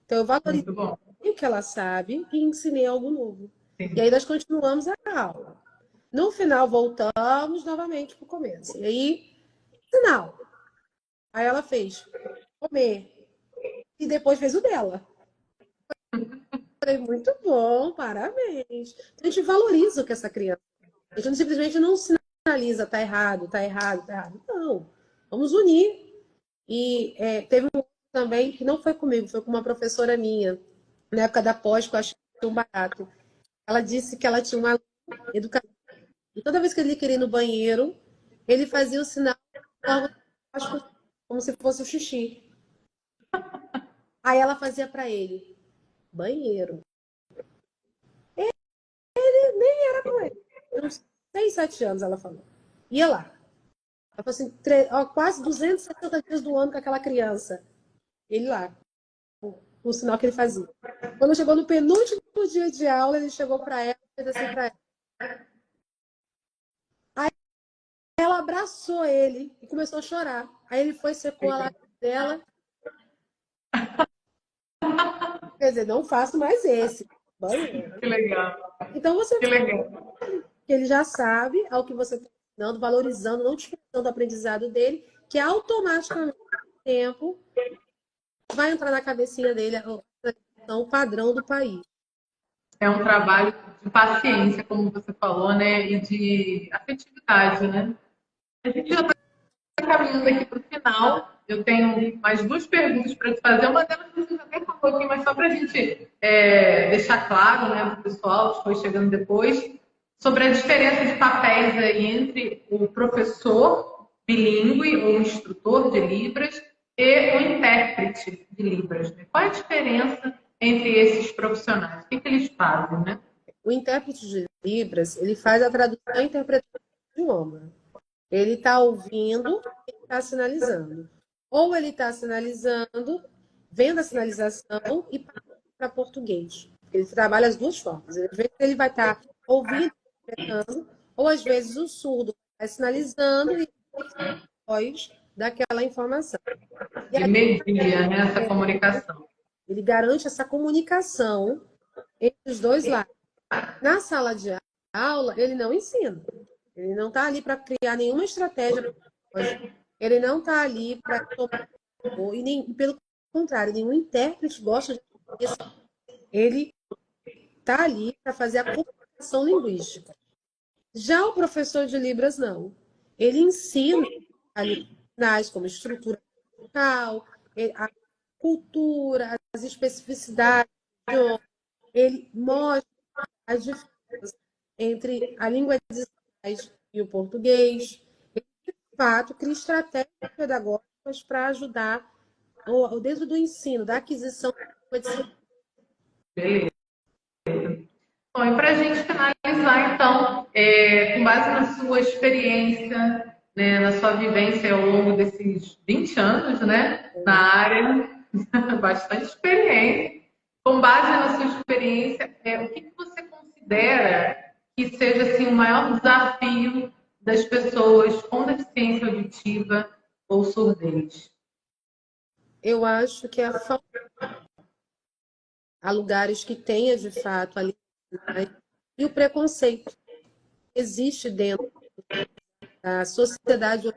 Então, eu valorizei o que ela sabe e ensinei algo novo. Sim. E aí nós continuamos a aula. No final, voltamos novamente para o começo. E aí, sinal. Aí ela fez comer. E depois fez o dela. Falei, muito bom, parabéns. Então, a gente valoriza o que essa criança. A gente simplesmente não sinaliza, tá errado, tá errado, tá errado. Não. Vamos unir. E teve um também que não foi comigo, foi com uma professora minha, na época da pós, que eu achei um barato. Ela disse que ela tinha uma educação. E toda vez que ele queria ir no banheiro, ele fazia o sinal como se fosse o xixi. Aí ela fazia para ele, banheiro. Ele nem era com ele. Uns 6, 7 anos, ela falou. Ia lá. Ela falou assim, quase 260 dias do ano com aquela criança. Ele lá, o sinal que ele fazia. Quando chegou no penúltimo dia de aula, ele chegou para ela e fez assim para ela. Aí ela abraçou ele e começou a chorar. Aí ele foi, secou a lágrima dela. Quer dizer, não faço mais esse. Banheiro. Que legal. Então você que legal. Que ele já sabe ao que você está ensinando, valorizando, não desprezando o aprendizado dele, que automaticamente com o tempo vai entrar na cabecinha dele o padrão do país. É um trabalho de paciência, como você falou, né? E de afetividade, né? A gente já está caminhando aqui para o final. Eu tenho mais 2 perguntas para te fazer. Uma delas você já até falou aqui, mas só para a gente deixar claro, né, para o pessoal que foi chegando depois, sobre a diferença de papéis aí entre o professor bilíngue ou instrutor de Libras e o intérprete de Libras. Né? Qual é a diferença entre esses profissionais? O que eles fazem, né? O intérprete de Libras, ele faz a tradução e interpretação do idioma. Ele está ouvindo e está sinalizando. Ou ele está sinalizando, vendo a sinalização e para português. Ele trabalha as duas formas. Às vezes ele vai estar ouvindo e interpretando, ou às vezes o surdo vai sinalizando e a voz daquela informação. E media, né, essa comunicação. Ele garante essa comunicação entre os dois lados. Na sala de aula, ele não ensina. Ele não está ali para criar nenhuma estratégia. Ele não está ali para tomar. E nem, pelo contrário, nenhum intérprete gosta de isso. Ele está ali para fazer a comunicação linguística. Já o professor de Libras, não. Ele ensina ali sinais como estrutura musical, a cultura, as especificidades. Ele mostra as diferenças entre a língua de sinais e o português. Ele, de fato, cria estratégias pedagógicas para ajudar dentro do ensino, da aquisição de Beleza. Bom, e para a gente finalizar, então, com base na sua experiência, né, na sua vivência ao longo desses 20 anos, né, na área, bastante experiência, com base na sua experiência, o que você considera que seja assim, o maior desafio das pessoas com deficiência auditiva ou surdez? Eu acho que a falta há lugares que tenha de fato ali e o preconceito existe dentro da sociedade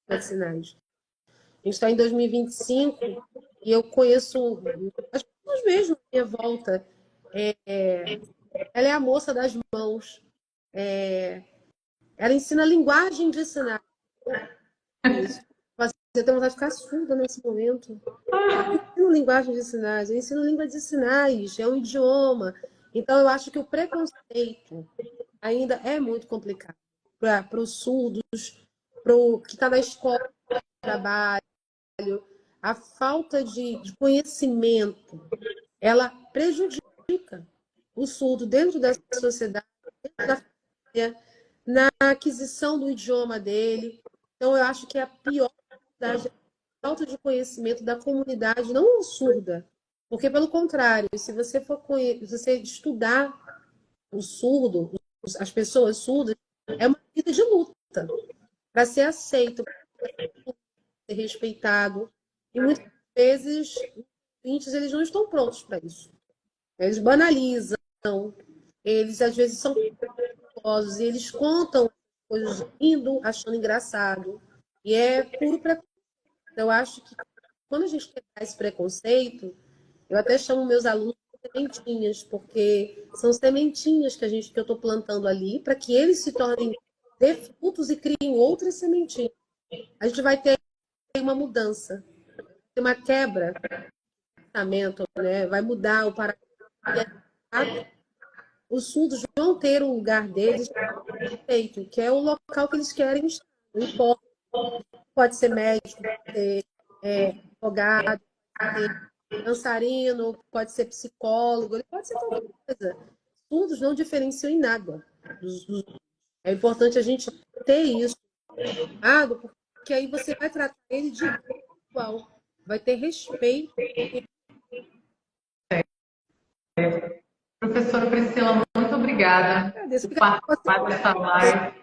de sinais. A gente está em 2025 e eu conheço as pessoas mesmo à minha volta. Ela é a moça das mãos. Ela ensina linguagem de sinais. Isso. Você tem vontade de ficar surda nesse momento. Eu ensino linguagem de sinais, eu ensino língua de sinais, é um idioma. Então, eu acho que o preconceito ainda é muito complicado para os surdos, para o que está na escola de trabalho. A falta de conhecimento, ela prejudica o surdo dentro da sociedade, dentro da família, na aquisição do idioma dele. Então, eu acho que a pior dificuldade é a falta de conhecimento da comunidade não surda. Porque, pelo contrário, se você for se você estudar o surdo, as pessoas surdas, é uma vida de luta para ser aceito, para ser respeitado. E muitas vezes, os ouvintes, eles não estão prontos para isso. Eles banalizam, eles às vezes são preconceituosos e eles contam coisas rindo, achando engraçado. E é puro preconceito. Eu acho que quando a gente quebrar esse preconceito, eu até chamo meus alunos de sementinhas, porque são sementinhas que eu estou plantando ali para que eles se tornem dê frutos e criem outras sementinhas. A gente vai ter uma mudança, uma quebra de pensamento, né? Vai mudar o paradigma. Os surdos vão ter um lugar deles feito, que é o local que eles querem estar. Não importa. Pode ser médico, pode ser advogado, pode ser dançarino, pode ser psicólogo, ele pode ser qualquer coisa. Surdos não diferenciam em nada. É importante a gente ter isso, porque aí você vai tratar ele de igual, vai ter respeito. Professora Priscila, muito obrigada por participar dessa live.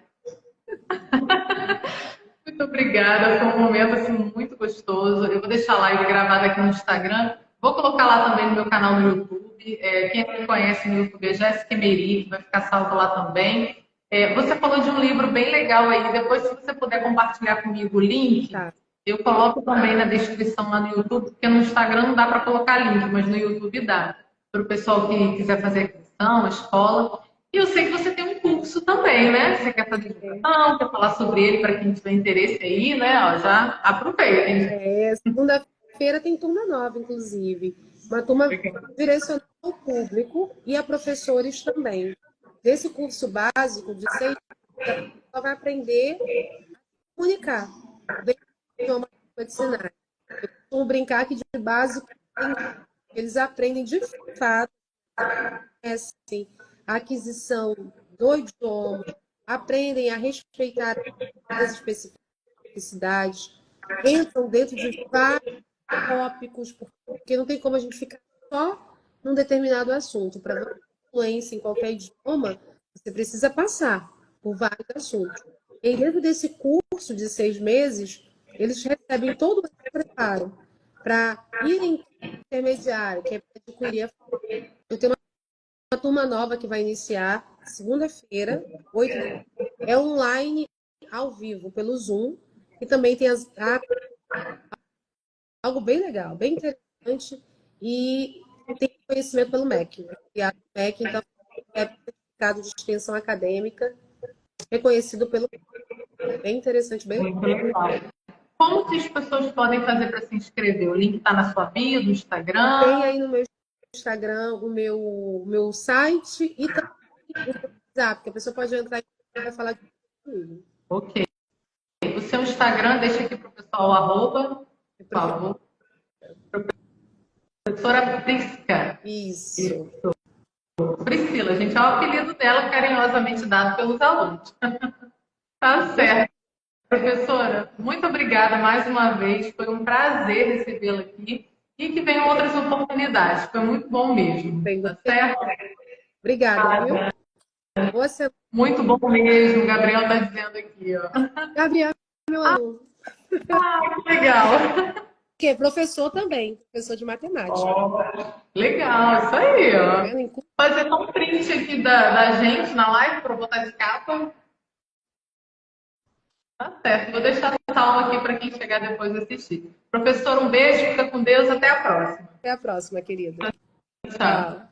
Muito obrigada, foi um momento assim, muito gostoso. Eu vou deixar a live gravada aqui no Instagram. Vou colocar lá também no meu canal no YouTube. Quem não me conhece no YouTube é Jéssica Emery, vai ficar salvo lá também. Você falou de um livro bem legal aí. Depois, se você puder compartilhar comigo o link, Tá. eu coloco também na descrição lá no YouTube, porque no Instagram não dá para colocar link, mas no YouTube dá. Para o pessoal que quiser fazer aquisição, a escola. E eu sei que você tem um curso também, né? Você quer fazer divulgação, quer falar sobre ele para quem tiver interesse aí, né? Ó, já aproveitem. Segunda-feira tem turma nova, inclusive. Uma turma direcionada ao público e a professores também. Desse curso básico de 6 meses, ela vai aprender a comunicar dentro do idioma de sinais. Eu costumo brincar que de básico eles aprendem de fato assim, a aquisição do idioma, aprendem a respeitar as especificidades, entram dentro de vários tópicos, porque não tem como a gente ficar só num determinado assunto. Para dar influência em qualquer idioma, você precisa passar por vários assuntos. E dentro desse curso de 6 meses, eles recebem todo o preparo para irem intermediário, que é para adquirir a... Eu tenho uma turma nova que vai iniciar segunda-feira, 8 é online, ao vivo, pelo Zoom, e também tem algo bem legal, bem interessante, e tem conhecimento pelo MEC. Criado pelo MEC, então é certificado de extensão acadêmica, reconhecido pelo MEC. Bem interessante, bem Muito legal. Como que as pessoas podem fazer para se inscrever? O link está na sua bio, no Instagram? Tem aí no meu Instagram o meu site e também o WhatsApp, que a pessoa pode entrar e vai falar comigo. Ok. O seu Instagram, deixa aqui para o pessoal, arroba, por favor. Professora Prisca. Isso. Priscila, gente, é o apelido dela carinhosamente dado pelos alunos. Tá certo. Professora, muito obrigada mais uma vez. Foi um prazer recebê-la aqui e que venham outras oportunidades. Foi muito bom mesmo. Bem, Tá certo? obrigada, viu? Boa semana. Muito bom mesmo. O Gabriel está dizendo aqui, ó. Gabriel, meu aluno. Que legal. Que é professor também, professor de matemática. Ó, legal, isso aí, ó. Né? Fazer um print aqui da gente na live para botar de capa. Tá certo. Vou deixar salvo aqui para quem chegar depois assistir. Professor, um beijo, fica com Deus, até a próxima. Até a próxima, querida. Tchau.